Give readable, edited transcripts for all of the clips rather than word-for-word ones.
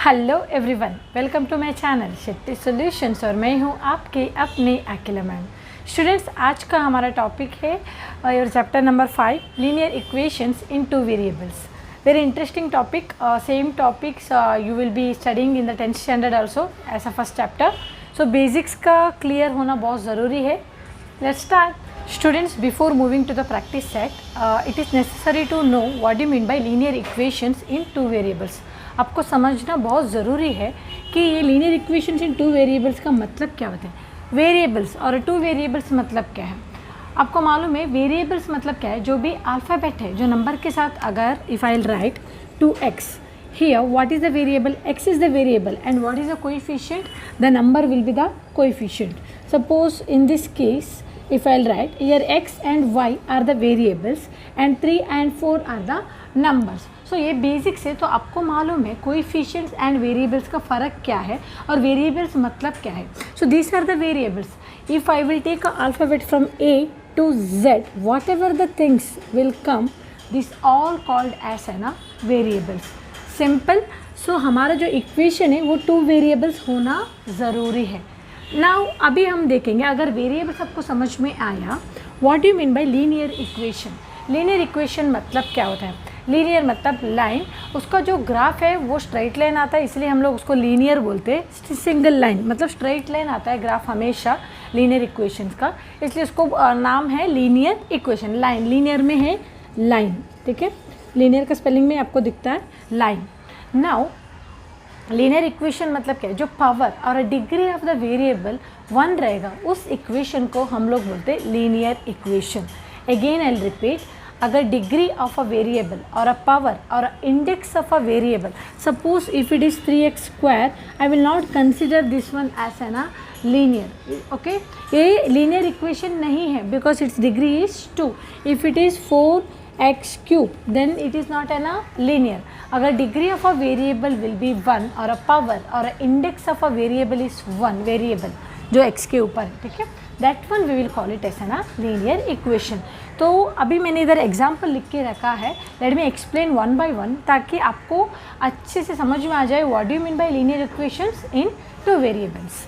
Hello everyone, welcome to my channel Shetty Solutions और मैं हूं आपके अपने अकेला मैम। स्टूडेंट्स, आज का हमारा टॉपिक है your chapter number 5 linear equations in two variables. Very interesting topic, same topics you will be studying in the 10th standard also as a first chapter. So basics का clear होना बहुत ज़रूरी है। Let's start. Students, before moving to the practice set, it is necessary to know what do you mean by linear equations in two variables. आपको समझना बहुत ज़रूरी है कि ये linear equations in two variables का मतलब क्या होता है। वेरिएबल्स और टू वेरिएबल्स मतलब क्या है आपको मालूम है। वेरिएबल्स मतलब क्या है, जो भी अल्फ़ाबेट है, जो नंबर के साथ, अगर if I right 2x here, what is the variable? X is the variable and what is the coefficient? The number will be the coefficient. Suppose in this case if I'll write here x and y are the variables and 3 and 4 are the numbers. So ये basics है, तो आपको मालूम है coefficients and variables का फ़र्क क्या है और वेरिएबल्स मतलब क्या है। So these are the variables. If I will take a alphabet from A to Z, whatever the things will come, this all called as है ना वेरिएबल्स। सिंपल। सो हमारा जो इक्वेशन है वो टू वेरिएबल्स होना ज़रूरी है। नाउ अभी हम देखेंगे, अगर वेरिएबल्स आपको समझ में आया, what do you mean by linear equation. Linear equation मतलब क्या होता है? लीनियर मतलब लाइन, उसका जो ग्राफ है वो स्ट्रेट लाइन आता है, इसलिए हम लोग उसको लीनियर बोलते हैं। सिंगल लाइन मतलब स्ट्रेट लाइन आता है ग्राफ हमेशा लीनियर इक्वेशंस का, इसलिए उसको नाम है लीनियर इक्वेशन। लाइन लीनियर में है लाइन, ठीक है। लीनियर का स्पेलिंग में आपको दिखता है लाइन। नाउ लीनियर इक्वेशन मतलब क्या है, जो पावर और डिग्री ऑफ द वेरिएबल 1 रहेगा उस इक्वेशन को हम लोग बोलते हैं linear equation. Again I will repeat, अगर डिग्री ऑफ अ वेरिएबल और अ पावर और index of a variable, suppose if it is 3x square, I will not consider this one as an linear. Okay, ये linear equation नहीं है because its degree is 2। If it is 4x cube then it is not an linear. अगर degree of a variable will be 1 और a power और a index of a variable is 1 variable जो x के ऊपर है, ठीक है, that one we will call it as a linear equation. तो अभी मैंने इधर एग्जाम्पल लिख के रखा है, let me explain one by one ताकि आपको अच्छे से समझ में आ जाए what do you mean by linear equations in two variables.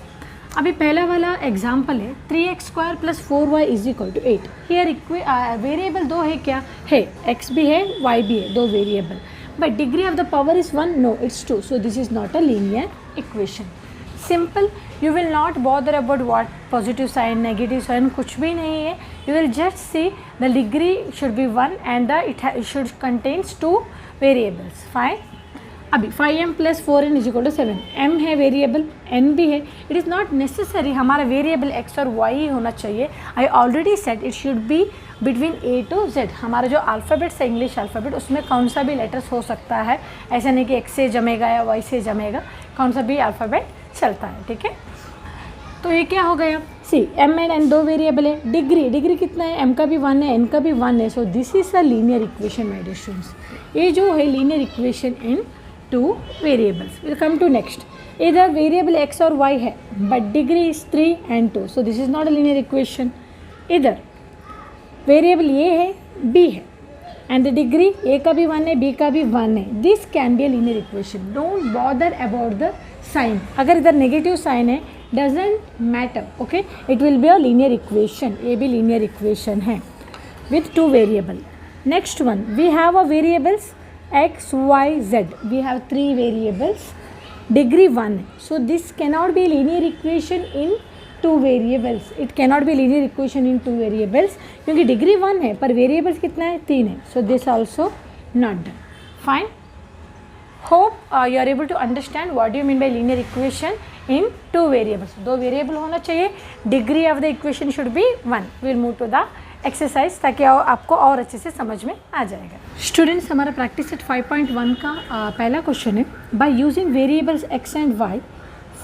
अभी पहला वाला एग्जाम्पल है 3x square plus 4y is equal to 8। Here variable दो है, क्या है, x भी है y भी है, दो variable, but degree of the power is 1, no its 2, so this is not a linear equation. Simple, you will not bother about what positive sign negative sign, कुछ भी नहीं है। You will just see the degree should be 1 and the it should contains 2 variables. Fine. अभी 5m plus 4n is equal to 7, m है variable, n भी है। It is not necessary हमारा variable x और y ही होना चाहिए। I already said it should be between A to Z। हमारा जो अल्फ़ाबेट्स है इंग्लिश अल्फ़ाबेट, उसमें कौन सा भी लेटर्स हो सकता है, ऐसा नहीं कि x से जमेगा या y से जमेगा, कौन सा भी अल्फ़ाबेट चलता है, ठीक है। तो ये क्या हो गया, सी m एंड n दो वेरिएबल है। डिग्री कितना है, m का भी 1 है, n का भी 1 है, so this is a linear equation my dear students. ये जो है linear equation in two variables. Will come to next. इधर वेरिएबल x और y है but degree is 3 and 2, so this is not a linear equation. इधर variable a है, b है and the degree a का भी 1 है, b का भी 1 है। This can be a linear equation. Don't bother about the sign, अगर इधर नेगेटिव साइन है doesn't matter, okay, it will be a linear equation. ये भी लीनियर इक्वेशन है with two variable. Next one, we have a variables x, y, z. We have 3 variables. Degree 1. So this cannot be linear equation in 2 variables. It cannot be linear equation in 2 variables क्योंकि degree 1 है पर variables कितना है, 3 है. So this also not done. Fine. Hope you are able to understand what do you mean by linear equation in 2 variables. 2 variable होना चाहिए. Degree of the equation should be 1. We will move to the exercise ताकि आपको और अच्छे से समझ में आ जाएगा। स्टूडेंट्स, हमारा प्रैक्टिस सेट 5.1 का पहला क्वेश्चन है, by using variables x and y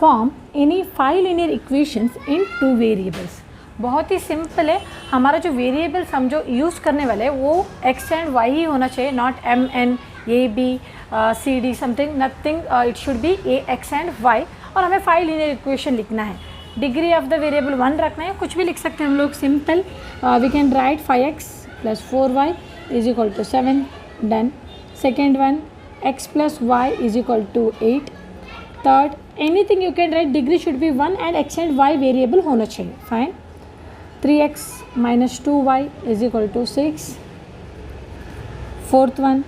form any 5 linear equations in 2 variables. बहुत ही सिंपल है, हमारा जो वेरिएबल्स हम जो यूज़ करने वाले हैं वो x एंड y ही होना चाहिए, not m n a b c d something, nothing, it should be a x and y। और हमें 5 लीनियर इक्वेशन लिखना है। डिग्री ऑफ द वेरिएबल 1 रखना है, कुछ भी लिख सकते हैं हम लोग। Simple, we can write 5x plus 4y is equal to 7, done. Second one, x plus y is equal to 8, third anything you can write, degree should be 1 and X and Y variable होना चाहिए. Fine. 3x minus 2y is equal to 6. Fourth one,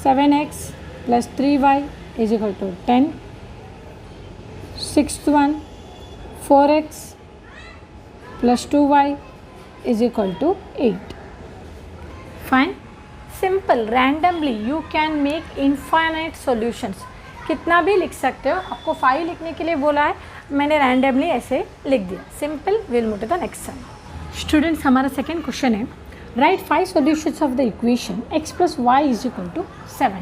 7x plus 3y is equal to 10. Sixth one, 4x plus 2y is equal to 8. Fine. Simple. Randomly you can make infinite solutions. कितना भी लिख सकते हो. आपको 5 लिखने के लिए बोला है, मैंने रैंडमली ऐसे लिख दिया. Simple. Will move to the next sum. Students, हमारा सेकेंड क्वेश्चन है, write 5 solutions of the equation x plus Y is equal to 7.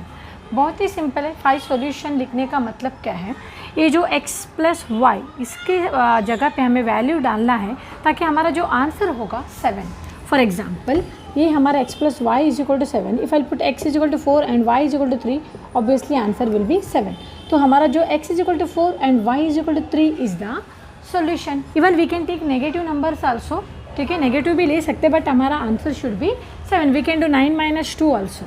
बहुत ही सिंपल है. 5 सॉल्यूशन लिखने का मतलब क्या है, ये जो x प्लस वाई इसके जगह पे हमें वैल्यू डालना है ताकि हमारा जो आंसर होगा 7. फॉर एग्जाम्पल, ये हमारा x plus Y is equal to 7. If I put x is equal to 4 and y is equal to 3, obviously answer will be 7. तो हमारा जो x is equal to 4 and y is equal to 3 is the solution. Even we can take negative numbers also. ठीक है, negative भी ले सकते, but हमारा answer should be 7. We can do 9 minus 2 also.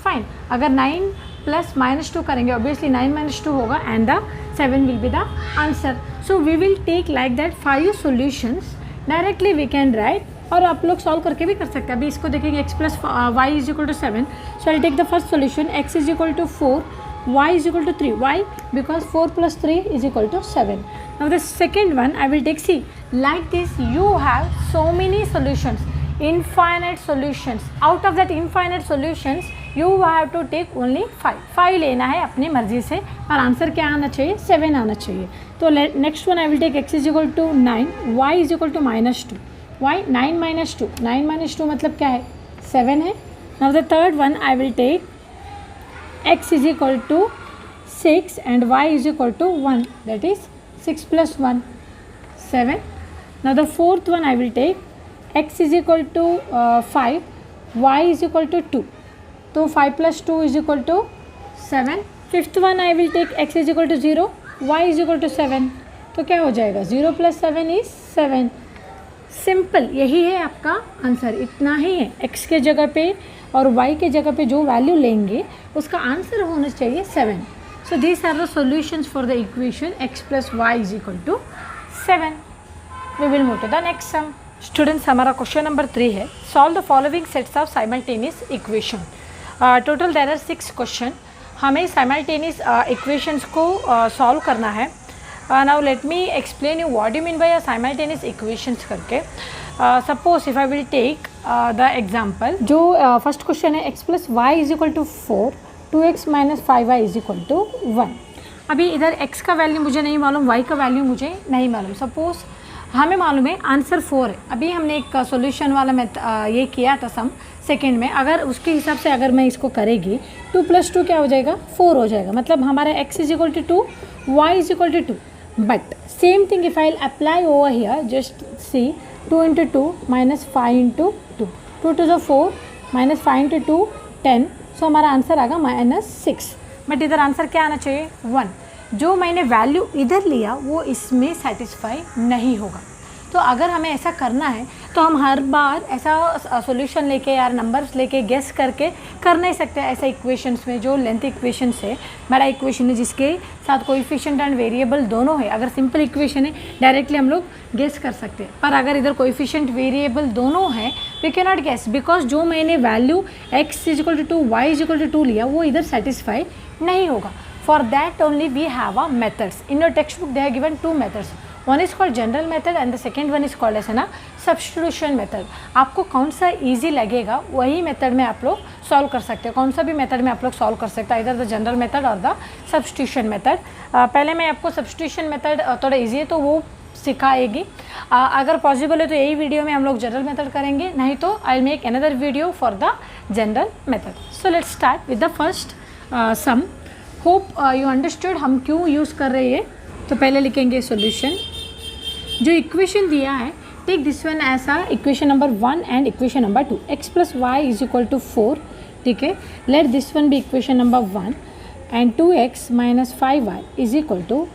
Fine. अगर 9 प्लस माइनस 2 करेंगे, obviously 9 minus 2 होगा and the 7 will be the answer. So we will take like that 5 solutions. Directly we can write, और आप लोग solve करके भी कर सकते हैं. अभी इसको देखेंगे, x plus Y is equal to 7. So I take the first solution, x is equal to 4, y is equal to 3. Why? Because 4 plus 3 is equal to 7. Now the second one I will take, see, like this you have so many solutions, infinite solutions. Out of that infinite solutions you have to take only 5. 5 लेना है अपनी मर्जी से, और answer क्या आना चाहिए, 7 आना चाहिए. तो next one I will take x is equal to 9, y is equal to minus 2. Why? 9 minus 2. 9 minus 2 मतलब क्या है, 7 है. Now the third one I will take x is equal to 6 and y is equal to 1, that is 6 plus 1, 7. Now the fourth one I will take x is equal to 5, y is equal to 2. So 5 plus 2 is equal to 7. Fifth one I will take x is equal to 0, y is equal to 7. तो क्या हो जाएगा, 0 plus 7 is 7. Simple. यही है आपका answer, इतना ही है. x के जगह पे और y के जगह पे जो वैल्यू लेंगे उसका आंसर होना चाहिए 7. So these are the solutions for the equation x plus Y is equal to 7. We will move to the next sum. Students, हमारा क्वेश्चन नंबर 3 है, solve the following sets of simultaneous equation. Total there are 6 question. हमें simultaneous equations को solve करना है. Now let me explain you what you mean by simultaneous equations करके. Suppose if I will take the example, जो first question है, x plus Y is equal to 4, 2x minus 5y is equal to 1. अभी इधर x का value मुझे नहीं मालूम, y का वैल्यू मुझे नहीं मालूम. सपोज हमें मालूम है आंसर 4 है. अभी हमने एक सॉल्यूशन वाला ये किया था सम सेकेंड में. अगर उसके हिसाब से अगर मैं इसको करेगी, 2 प्लस 2 क्या हो जाएगा, 4 हो जाएगा. मतलब हमारा x is equal to 2, y is equal to 2. But same thing if I apply over here, just see, 2 into 2 minus 5 into 2. 2 to the 4 minus 5 into 2 10. सो हमारा आंसर आएगा -6. बट इधर आंसर क्या आना चाहिए, 1. जो मैंने वैल्यू इधर लिया वो इसमें सेटिस्फाई नहीं होगा. तो अगर हमें ऐसा करना है तो हम हर बार ऐसा सॉल्यूशन लेके या नंबर्स लेके गेस करके कर नहीं सकते. ऐसा इक्वेशंस में जो लेंथ इक्वेशंस है, बड़ा इक्वेशन है जिसके साथ कोएफिशिएंट एंड वेरिएबल दोनों है. अगर सिंपल इक्वेशन है डायरेक्टली हम लोग गेस कर सकते हैं, पर अगर इधर कोएफिशिएंट वेरिएबल दोनों है we can not guess, because जो मैंने value x is equal to 2, y is equal to 2 लिया वो इधर सेटिस्फाई नहीं होगा. For that only we have a methods. In your textbook they have given 2 methods. One is called general method and the second one is called as ना substitution method. आपको कौन सा easy लगेगा वही method में आप लोग solve कर सकते हो. कौन सा भी मेथड में आप लोग सॉल्व कर सकते हो, इधर द जनरल मेथड और द सब्स्टिट्यूशन मेथड. पहले मैं आपको सब्स्टिट्यूशन मेथड थोड़ा ईजी है तो वो सिखाएगी. अगर पॉसिबल है तो यही वीडियो में हम लोग जनरल मेथड करेंगे, नहीं तो I will make another video for the general method. So let's start with the first sum. Hope you understood हम क्यों यूज़ कर रहे हैं. तो पहले लिखेंगे सॉल्यूशन. जो इक्वेशन दिया है, टेक दिस वन ऐसा equation number 1 and equation number 2. x plus Y is equal to 4. ठीक है, let this one be equation number 1 and 2x minus 5y is equal to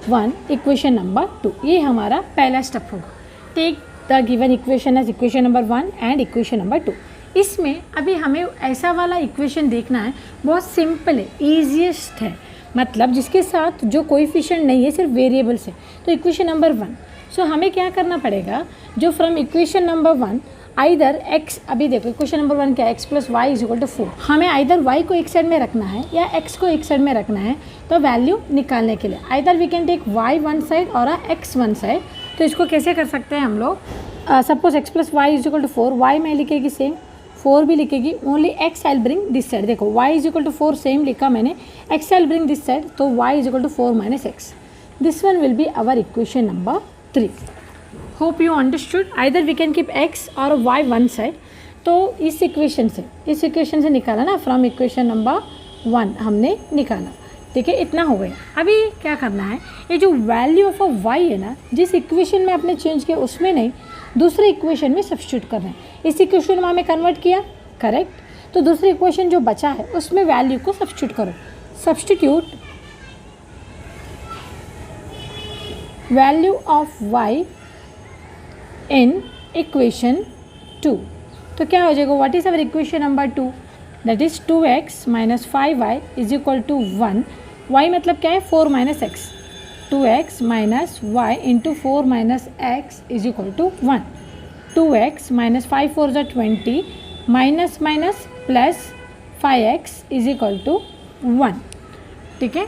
1 equation number 2. ये हमारा पहला step होगा. Take the given equation as equation number 1 and equation number 2. इसमें अभी हमें ऐसा वाला इक्वेशन देखना है, बहुत सिंपल है, ईजीएस्ट है. मतलब जिसके साथ जो कोएफिशिएंट नहीं है, सिर्फ वेरिएबल्स है, तो इक्वेशन नंबर 1। सो हमें क्या करना पड़ेगा, जो from equation number 1 either x, अभी देखो इक्वेशन नंबर 1 क्या है, x plus Y is equal to 4। हमें आइदर y को एक साइड में रखना है या x को एक साइड में रखना है, तो वैल्यू निकालने के लिए either we can take y one side और x वन साइड। तो इसको कैसे कर सकते हैं हम लोग, suppose x plus Y is equal to 4, y में लिखेगी सेम, 4 भी लिखेगी, only x I bring this side. देखो y is equal to 4 same लिखा मैंने, x I bring this side, तो y is equal to 4 minus x. This one will be our equation number 3। Hope you understood. Either we can keep x और y one side. तो इस equation से निकाला ना, from equation number 1 हमने निकाला, ठीक है, इतना हो गया। अभी क्या करना है, ये जो वैल्यू ऑफ y है ना, जिस इक्वेशन में आपने चेंज किया उसमें नहीं, दूसरे इक्वेशन में सब्स्टिट्यूट करना है। इस इक्वेशन में हमें कन्वर्ट किया, करेक्ट, तो दूसरी इक्वेशन जो बचा है उसमें वैल्यू को सब्स्टिट्यूट करो। Substitute value of y in equation 2। तो क्या हो जाएगा, what is our equation number 2, that is 2x minus 5y is equal to 1। y मतलब क्या है, 4 minus x, 2x minus y into 4 minus x is equal to 1। 2x minus 5 4 ज़ा 20 minus minus plus 5x is equal to 1, ठीक है।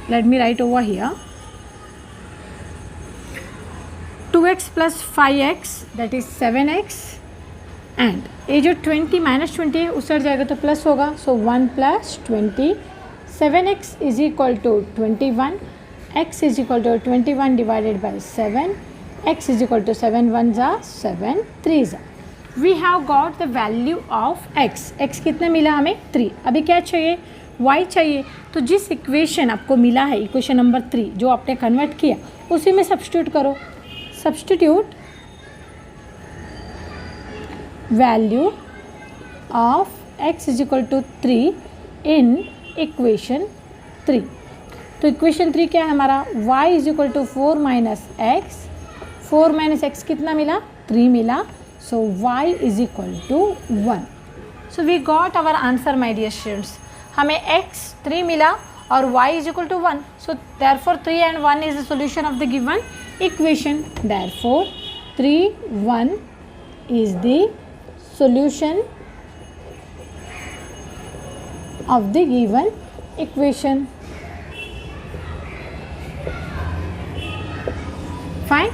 Let me write over here 2x plus 5x that is 7x, and ये जो 20 minus 20 है उस side जाएगा तो plus होगा, so 1 plus 20, 7x is equal to 21, x is equal to 21 divided by 7, x is equal to 7 1 ज़ा 7 3 ज़ा। We have got the value of x। x कितना मिला हमें, 3। अभी क्या चाहिए, y चाहिए। तो जिस इक्वेशन आपको मिला है, इक्वेशन नंबर 3 जो आपने कन्वर्ट किया, उसी में सब्स्टिट्यूट करो। Substitute value of x is equal to 3 in equation 3। तो इक्वेशन 3 क्या है हमारा, y is equal to 4 minus x, 4 minus x कितना मिला, 3 मिला, so y is equal to 1। So we got our answer my dear students. हमें x 3 मिला और y इज इक्वल टू 1, सो therefore 3 and 1 is the solution of the given equation. Therefore 3 1 is the solution of the given equation. Fine.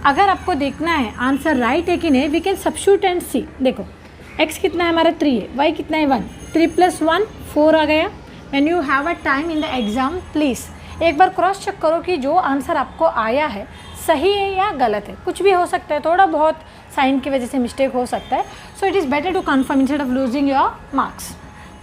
अगर आपको देखना है answer right है कि नहीं, वी कैन सब्स्टिट्यूट एंड सी। देखो x कितना है हमारा 3 है, y कितना है 1, 3 प्लस 1 4 आ गया। When you have a time in the exam, please एक बार क्रॉस चेक करो कि जो आंसर आपको आया है सही है या गलत है। कुछ भी हो सकता है, थोड़ा बहुत साइन की वजह से मिस्टेक हो सकता है, so it is better to confirm instead of losing your marks.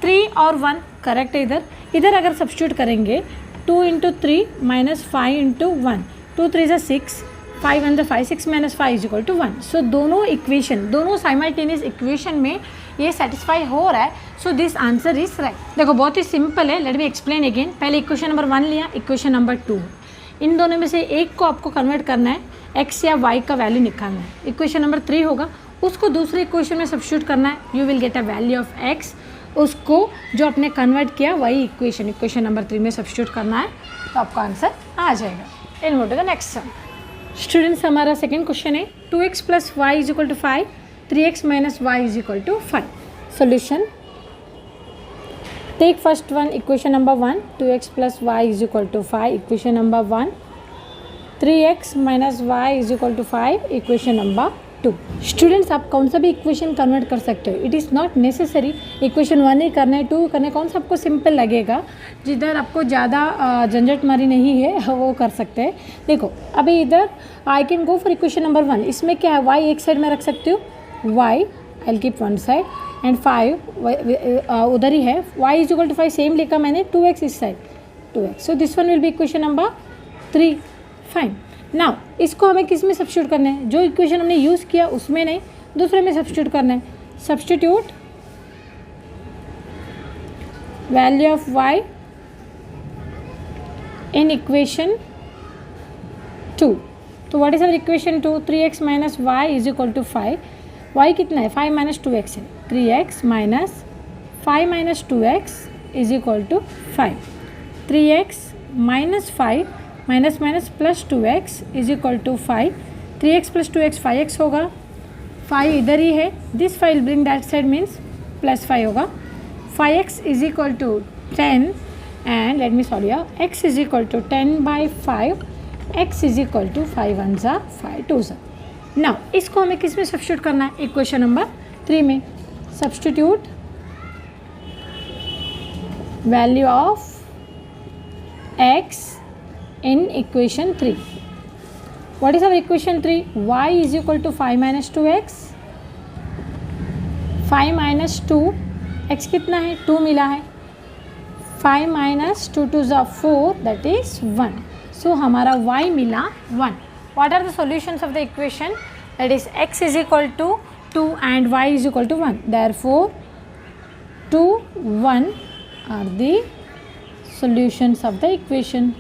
3 और 1 करेक्ट है। इधर अगर सब्स्टिट्यूट करेंगे 2 इंटू 3 माइनस 5 इंटू 1, 2 3 ज़ा 6, 5 1 ज़ा 5, 6 माइनस 5 इज इक्वल टू 1। सो दोनों इक्वेशन, दोनों साइमल्टेनियस इक्वेशन में ये सेटिस्फाई हो रहा है, so this answer is right. देखो बहुत ही सिंपल है, लेट मी एक्सप्लेन अगेन। पहले इक्वेशन नंबर 1 लिया, इक्वेशन नंबर 2, इन दोनों में से एक को आपको कन्वर्ट करना है, x या y का वैल्यू निकालना है। इक्वेशन नंबर 3 होगा, उसको दूसरे इक्वेशन में सब्स्टिट्यूट करना है, you will get a value of x। उसको जो आपने कन्वर्ट किया वही इक्वेशन नंबर 3 में सब्स्टिट्यूट करना है, तो आपका आंसर आ जाएगा। In move to the next sum. Students हमारा सेकेंड क्वेश्चन है 2x plus Y is equal to 5, 3x minus y is equal to 5। Solution, take first one equation number 1, 2x plus Y is equal to 5, equation number 1, 3x minus y is equal to 5, equation number 2। Students आप कौन सा भी equation convert कर सकते हो, it is not necessary equation 1 ही करना है, 2 करना है, कौन सा आपको सिंपल लगेगा, जिधर आपको ज़्यादा झंझट मारी नहीं है वो कर सकते हैं। देखो अभी इधर I can go for equation number 1, इसमें क्या है, y एक साइड में रख सकते हो, y I will keep one side and 5 उधर ही है, y is equal to 5 same लिखा मैंने, 2x इस side 2x, so this one will be equation number 3। Fine. Now इसको हमें किस में सब्स्टिट्यूट करना है, जो इक्वेशन हमने यूज़ किया उसमें नहीं, दूसरे में सब्स्टिट्यूट करना है। Substitute value of y in equation 2। तो what is our equation 2, 3x minus y is equal to 5, y कितना है 5 माइनस 2x है, 3x minus 5 minus 2x is equal to 5. 3x minus 5 minus minus plus 2x is equal to 5. 3x plus 2x 5x होगा. 5 इधर ही है. This 5 will bring that side means plus 5 होगा. 5x is equal to 10 and let me solve here. X is equal to 10 by 5. X is equal to 5 1s are 5 2s are. Now इसको हमें किस में substitute करना है? Equation number 3 में. Substitute value of x in equation 3. What is our equation 3? Y is equal to 5 minus 2x. 5 minus 2 x कितना है? 2 मिला है. 5 minus 2 to the 4 that is 1. So हमारा y मिला 1. What are the solutions of the equation? That is x is equal to 2 and y is equal to 1. Therefore 2 1 are the solutions of the equation.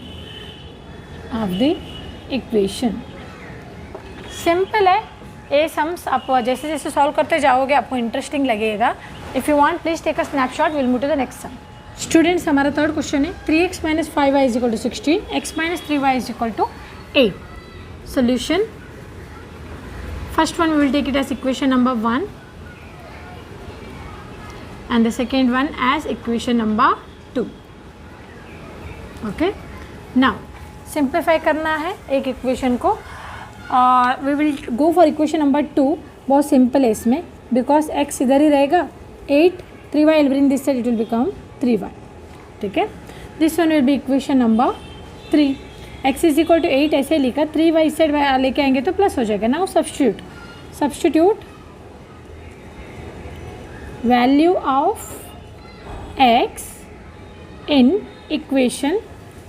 Simple है. ये sums आप जैसे जैसे solve करते जाओगे आपको इंटरेस्टिंग लगेगा. If you want please take a snapshot. Will move to the next sum. Students हमारा थर्ड क्वेश्चन है 3x minus 5y is equal to 16. x minus 3y is equal to 8. Solution first one we will take it as equation number 1 and the second one as equation number 2. Okay, now simplify करना है एक equation को. We will go for equation number 2. बहुत simple है इसमें because x इधर ही रहेगा. 8 3y will bring this side, it will become 3y. ठीक है. This one will be equation number 3. x is equal to 8 ऐसे लिखा. 3y इस साइड लेके आएंगे तो प्लस हो जाएगा. Now substitute value of x in equation.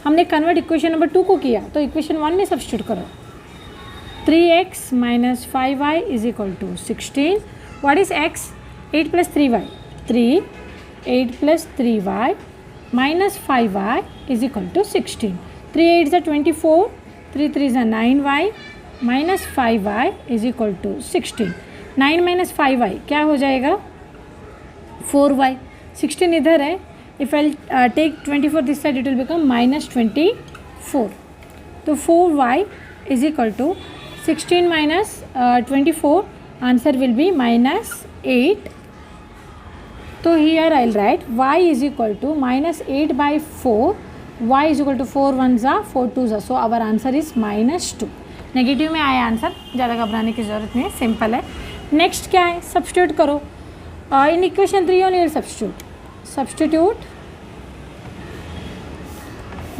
हमने कन्वर्ट इक्वेशन नंबर 2 को किया तो इक्वेशन 1 में सब्स्टिट्यूट करो. 3x minus 5y is equal to 16. What is x? 8 plus 3y 3. 8 plus 3y minus 5y is equal to 16. 3 8 is 24. 3 3 is 9y minus 5y is equal to 16. 9 minus 5y क्या हो जाएगा? 4y. 16 इधर है. If I take 24 this side it will become minus 24. तो 4y is equal to 16 minus 24. Answer will be minus 8. तो here I will write y is equal to minus 8 by 4. y is equal to 4 1s are 4 2s are. So our answer is minus 2. Negative में आया answer. ज़्यादा घबराने की ज़रूरत नहीं है. Simple है. नेक्स्ट क्या है? सब्स्टिट्यूट करो. इन equation 3 only substitute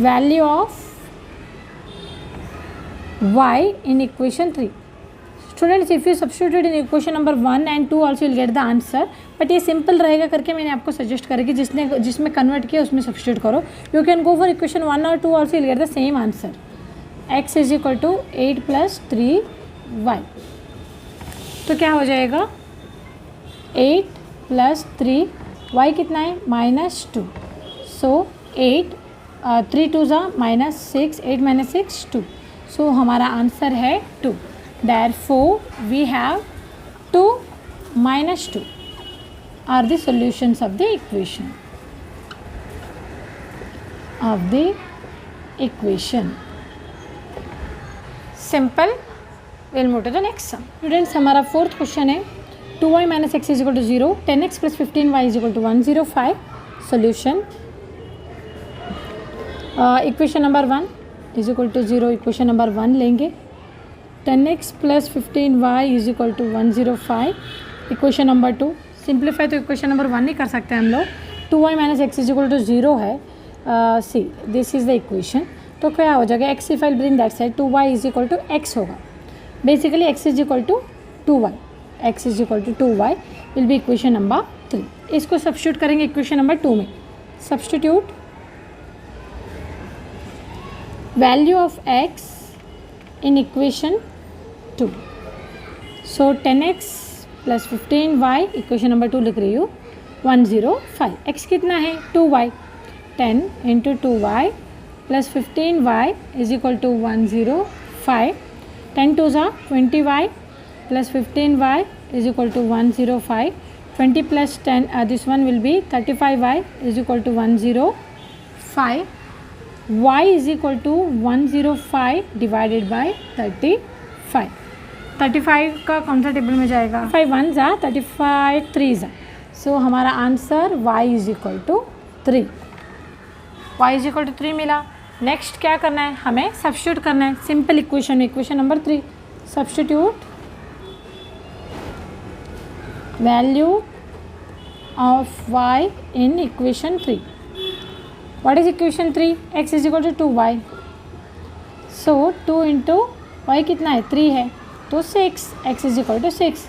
value of y in equation 3. Students, if you substitute in equation number 1 and 2 also you'll get the answer. But ये सिंपल रहेगा करके मैंने आपको सजेस्ट करेगी. जिसमें कन्वर्ट किया उसमें सब्स्टिट्यूट करो. You can go for equation 1 और 2 also you'll get the same answer. x is equal to 8 plus 3y. तो क्या हो जाएगा? 8 प्लस 3 y कितना है? Minus 2. So 8 3 2s are minus 6. 8 minus 6 2. सो हमारा आंसर है 2. Therefore we have 2 minus 2 are the solutions of the equation. Simple. We'll move to the next sum. Students, हमारा fourth question है 2y minus x is equal to 0. 10x plus 15y is equal to 105. Solution. Equation number 1 is equal to 0. Equation number 1 लेंगे. 10x plus 15y is equal to 105. Equation number 2. Simplify तो equation number 1 ही कर सकते हैं हम लोग. 2y minus x is equal to 0 है. See this is the equation. तो क्या हो जाएगा? x if I'll bring that side 2y is equal to x होगा. Basically x is equal to 2y. x is equal to 2y will be equation number 3. इसको substitute करेंगे equation number 2 में. Substitute value of x in equation 2. So 10x plus 15y equation number 2 लिख रही हूँ. 105. x कितना है? 2y. 10 into 2y plus 15y is equal to 105. 10 2s are 20y plus 15y is equal to 105. 20 plus 10, this one will be 35y is equal to 105. Y is equal to 105 divided by 35. 35 का कौन सा table में जाएगा? 5 1 जा 35 3 जा. So हमारा answer y is equal to 3. y is equal to 3 मिला. Next क्या करना है? हमें सब्स्टिट्यूट करना है सिंपल इक्वेशन में. Equation number 3 substitute value of y in equation 3. What is equation 3? x is equal to 2y. So 2 into y कितना है? 3 है तो 6. x is equal to 6.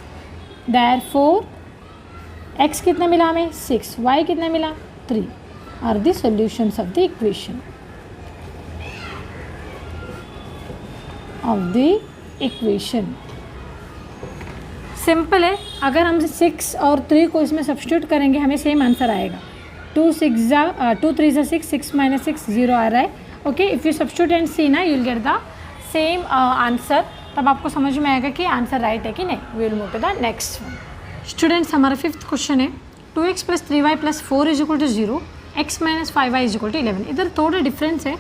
Therefore x कितना मिला हमें? 6. y कितना मिला? 3 are the solutions of the equation simple है. अगर हम 6 और 3 को इसमें सब्स्टिट्यूट करेंगे हमें सेम आंसर आएगा. 2 3 जा 6 6 माइनस 6 0 आ रहा है. Okay, if you substitute and see ना you will get the same answer. तब आपको समझ में आएगा कि आंसर राइट है कि नहीं. We will move to the next one. Students हमारा 5th क्वेश्चन है 2x plus 3y plus 4 is equal to 0, x minus 5y is equal to 11. इधर थोड़ा डिफरेंस है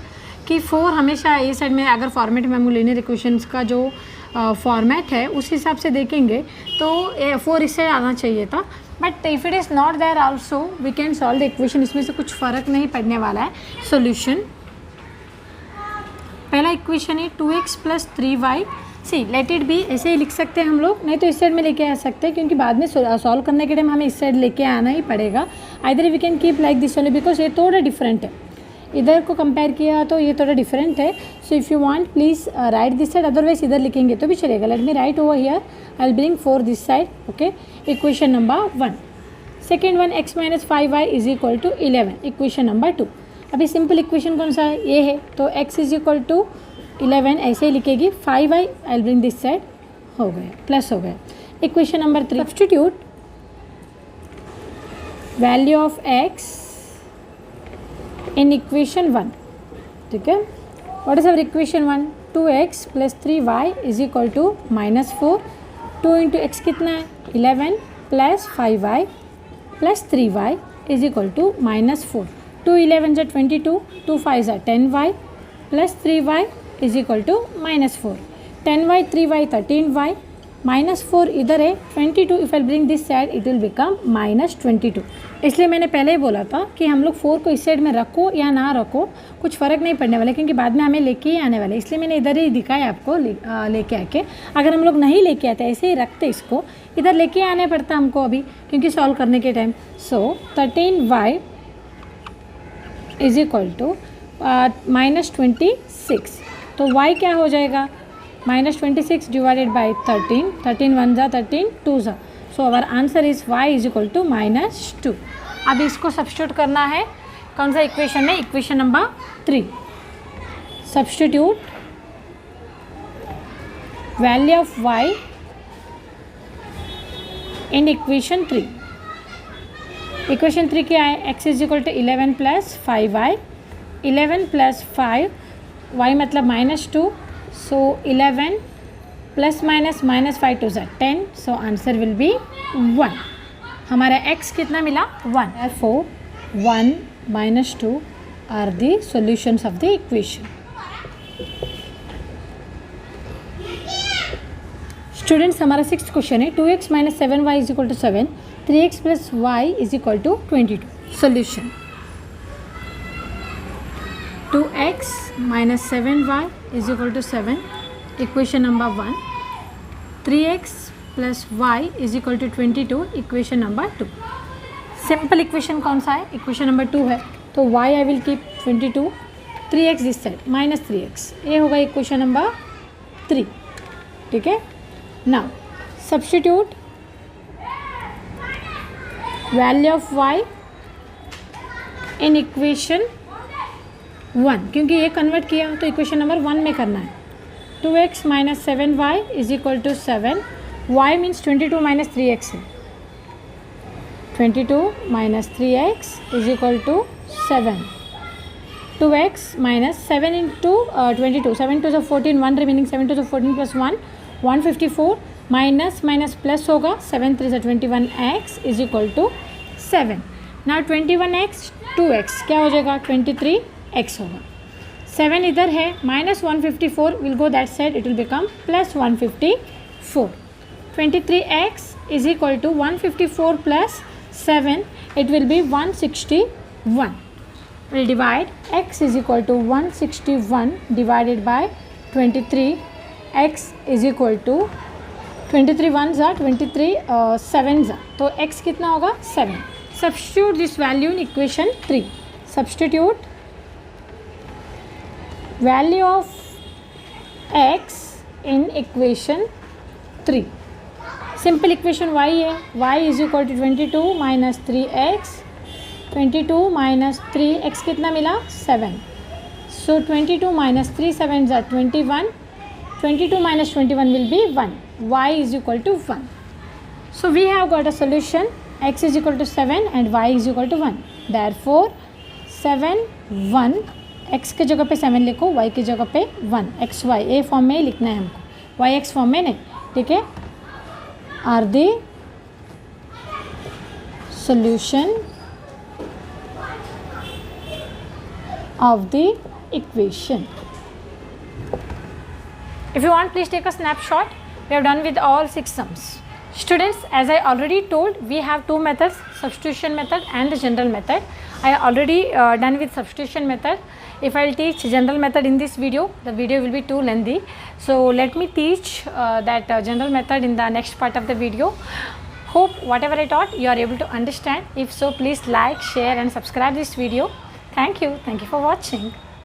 कि 4 हमेशा ये साइड में अगर फॉर्मेट में हम लीनियर इक्वेशंस का जो फॉर्मेट है उस हिसाब से देखेंगे तो 4 इस साइड आना चाहिए था. But if it is not there also we can solve the equation. इसमें से कुछ फ़र्क नहीं पड़ने वाला है. सॉल्यूशन पहला इक्वेशन है 2x plus 3y. See let it be ऐसे ही लिख सकते हैं हम लोग, नहीं तो इस साइड में लेके आ सकते हैं क्योंकि बाद में सॉल्व करने के टाइम हमें इस साइड लेके आना ही पड़ेगा. Either we can keep like this only because ये थोड़ा डिफरेंट है. इधर को कंपेयर किया तो ये थोड़ा डिफरेंट है. So if you want please write this side, otherwise इधर लिखेंगे तो भी चलेगा. Let me write over here. I will bring 4 this side. Okay, equation number 1. Second one x minus 5y is equal to 11. Equation number 2. अभी simple equation कौन सा है? ये है. तो x इज इक्वल टू 11 ऐसे ही लिखेगी. 5y I will bring this side. हो गया, प्लस हो गया. Equation number 3 substitute value of x in equation 1. ठीक है, what is our equation 1? 2x plus 3y is equal to minus 4. 2 into x कितना है? 11 plus 5y plus 3y is equal to minus 4. 2 11 जा 22, 2 5 जा 10y plus 3y is equal to minus 4. 10y 3y 13y minus 4 इधर है. 22 if I bring this side it will become minus 22. इसलिए मैंने पहले ही बोला था कि हम लोग 4 को इस साइड में रखो या ना रखो कुछ फ़र्क नहीं पड़ने वाला, क्योंकि बाद में हमें लेके ही आने वाले. इसलिए मैंने इधर ही दिखाया आपको लेके आके. अगर हम लोग नहीं लेके आते ऐसे ही रखते इसको, इधर लेके आने पड़ता हमको अभी क्योंकि सॉल्व करने के time. So 13y is equal to minus 26. तो y क्या हो जाएगा? Minus 26 divided by 13. 13 1 जा 13 2 जा. So our answer is y is equal to minus 2. अब इसको सब्स्टिट्यूट करना है. कौन सा इक्वेशन है? Equation number 3. Substitute value of y in equation 3. Equation 3 क्या है? x is equal to 11 plus 5y. 11 प्लस 5 y मतलब minus 2. So 11 plus minus minus 5 two ज़ा 10. So answer will be 1. हमारा x कितना मिला? 1. Therefore 1 minus 2 are the solutions of the equation. Students हमारा 6th question है 2x minus 7y is equal to 7. 3x plus y is equal to 22. Solution 2x minus 7y is equal to 7. Equation number 1. 3x plus y is equal to 22. Equation number 2. Simple equation कौन सा है? Equation number 2 है. तो y I will keep 22. 3x this side minus 3x. ये होगा equation number 3. ठीक है. Now substitute value of y in equation 1. क्योंकि ये कन्वर्ट किया तो इक्वेशन नंबर 1 में करना है. 2x minus 7y is equal to 7. y means 22 minus 3x है. 22 minus 3x is equal to 7. 2x minus 7 into 22. 7 two 14 1 remaining 7 two 14 plus 1 154. Minus minus plus होगा, 7 3 21x is equal to 7. Now 21x 2x क्या हो जाएगा, 23x होगा. 7 इधर है, minus 154 will go that side, it will become plus 154. 23x is equal to 154 plus 7, it will be 161. We'll divide x is equal to 161 divided by 23. x is equal to 23 ones are 23 sevens are, तो x कितना होगा 7. Substitute this value in equation 3. Substitute value of x in equation 3. Simple equation y है, y is equal to 22 minus 3x, 22 minus 3x कितना मिला 7. सो 22 minus 3 7 ज़ा 21, 22 minus 21 will be 1, y is equal to 1. So we have got a solution, x is equal to 7 and y is equal to 1. Therefore 7 1, x के जगह पे 7 लिखो, y की जगह पे 1. एक्स वाई ए फॉर्म में ही लिखना है हमको, y x फॉर्म में नहीं, ठीक है. Are the solution of the equation. If you want, please take a snapshot. We have done with all 6 sums. Students, as I already told, we have 2 methods, substitution method and the general method. I already done with substitution method. If I will teach general method in this video, the video will be too lengthy. So let me teach that general method in the next part of the video. Hope whatever I taught you are able to understand. If so, please like, share and subscribe this video. Thank you for watching.